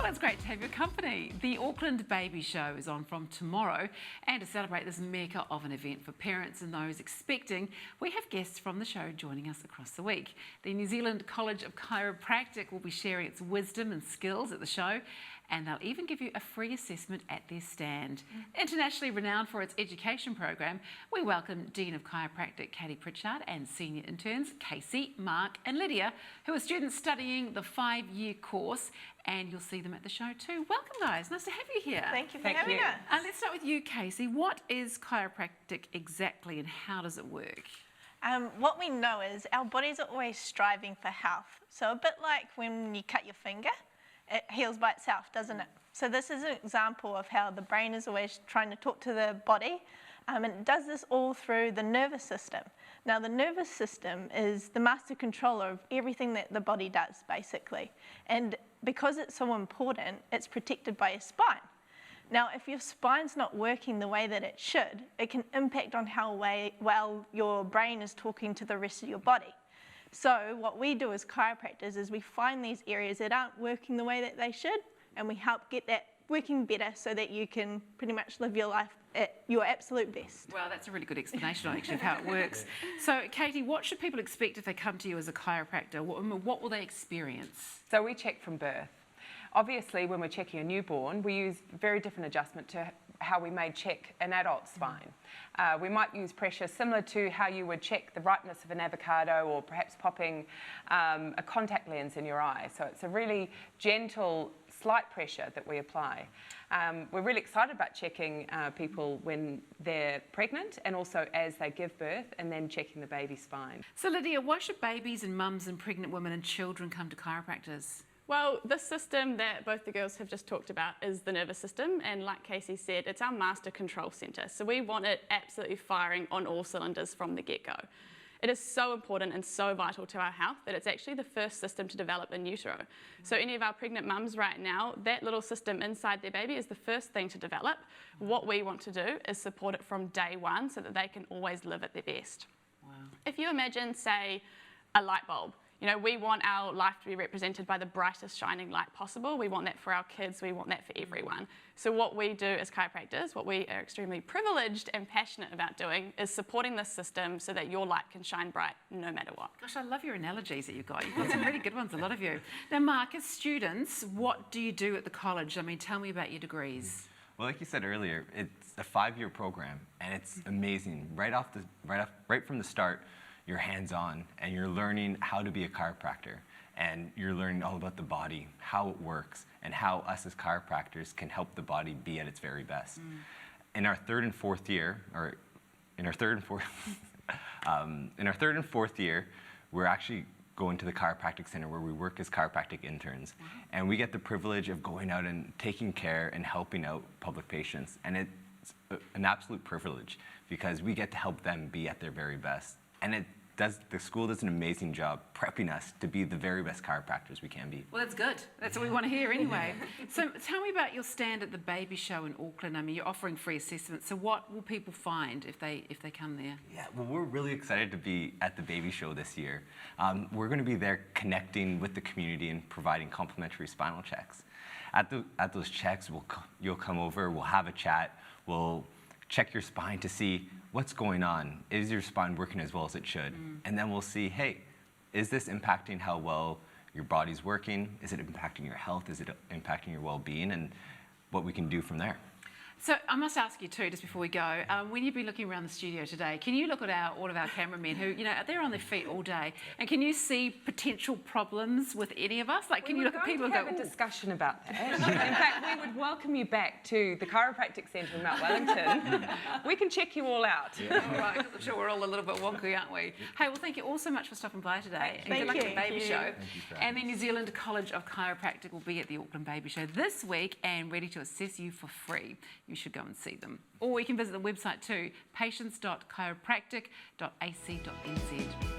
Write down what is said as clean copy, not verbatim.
Well, it's great to have your company. The Auckland Baby Show is on from tomorrow, and to celebrate this mecca of an event for parents and those expecting, we have guests from the show joining us across the week. The New Zealand College of Chiropractic will be sharing its wisdom and skills at the show, and they'll even give you a free assessment at their stand. Internationally renowned for its education program, we welcome Dean of Chiropractic Pritchard and senior interns Casey, Mark and Lydia, who are students studying the 5-year course, and you'll see them at the show too. Welcome guys, nice to have you here. Thank you for having us. Let's start with you, Casey. What is chiropractic exactly and how does it work? What we know is our bodies are always striving for health. So a bit like when you cut your finger, it heals by itself, doesn't it? So this is an example of how the brain is always trying to talk to the body, and it does this all through the nervous system. Now the nervous system is the master controller of everything that the body does, basically. And because it's so important, it's protected by your spine. Now, if your spine's not working the way that it should, it can impact on how well your brain is talking to the rest of your body. So what we do as chiropractors is we find these areas that aren't working the way that they should, and we help get that working better so that you can pretty much live your life at your absolute best. Well, that's a really good explanation actually of how it works. So, Katie, what should people expect if they come to you as a chiropractor? What will they experience? So we check from birth. Obviously, when we're checking a newborn, we use very different adjustment to how we may check an adult spine. We might use pressure similar to how you would check the ripeness of an avocado or perhaps popping a contact lens in your eye. So it's a really gentle, slight pressure that we apply. We're really excited about checking people when they're pregnant and also as they give birth, and then checking the baby's spine. So Lydia, why should babies and mums and pregnant women and children come to chiropractors? Well, this system that both the girls have just talked about is the nervous system, and like Casey said, it's our master control centre. So we want it absolutely firing on all cylinders from the get-go. It is so important and so vital to our health that it's actually the first system to develop in utero. So any of our pregnant mums right now, that little system inside their baby is the first thing to develop. What we want to do is support it from day one so that they can always live at their best. Wow. If you imagine, say, a light bulb, you know, we want our life to be represented by the brightest shining light possible. We want that for our kids. We want that for everyone. So what we do as chiropractors, what we are extremely privileged and passionate about doing, is supporting this system so that your light can shine bright no matter what. Gosh, I love your analogies that you've got. You've got some really good ones, a lot of you. Now, Mark, as students, what do you do at the college? I mean, tell me about your degrees. Well, like you said earlier, it's a 5-year program, and it's amazing. Right from the start, you're hands-on, and you're learning how to be a chiropractor, and you're learning all about the body, how it works, and how us as chiropractors can help the body be at its very best. In our third and fourth year, we're actually going to the chiropractic center where we work as chiropractic interns, and we get the privilege of going out and taking care and helping out public patients, and it's an absolute privilege because we get to help them be at their very best. And the school does an amazing job prepping us to be the very best chiropractors we can be. Well, that's good. That's what we want to hear anyway. So tell me about your stand at the Baby Show in Auckland. I mean, you're offering free assessments. So what will people find if they come there? Yeah, well, we're really excited to be at the Baby Show this year. We're going to be there connecting with the community and providing complimentary spinal checks. At those checks, you'll come over, we'll have a chat, we'll check your spine to see what's going on. Is your spine working as well as it should? And then we'll see, hey, is this impacting how well your body's working? Is it impacting your health? Is it impacting your well-being? And what we can do from there. So I must ask you too, just before we go, when you've been looking around the studio today, can you look at all of our cameramen who, you know, they're on their feet all day, and can you see potential problems with any of us? Like, can you look at people and go, have a discussion about that. In fact, we would welcome you back to the Chiropractic Centre in Mount Wellington. We can check you all out. All right, I'm sure we're all a little bit wonky, aren't we? Hey, well, thank you all so much for stopping by today. And good luck at the Baby Show. And the New Zealand College of Chiropractic will be at the Auckland Baby Show this week and ready to assess you for free. You should go and see them. Or you can visit the website too, patients.chiropractic.ac.nz.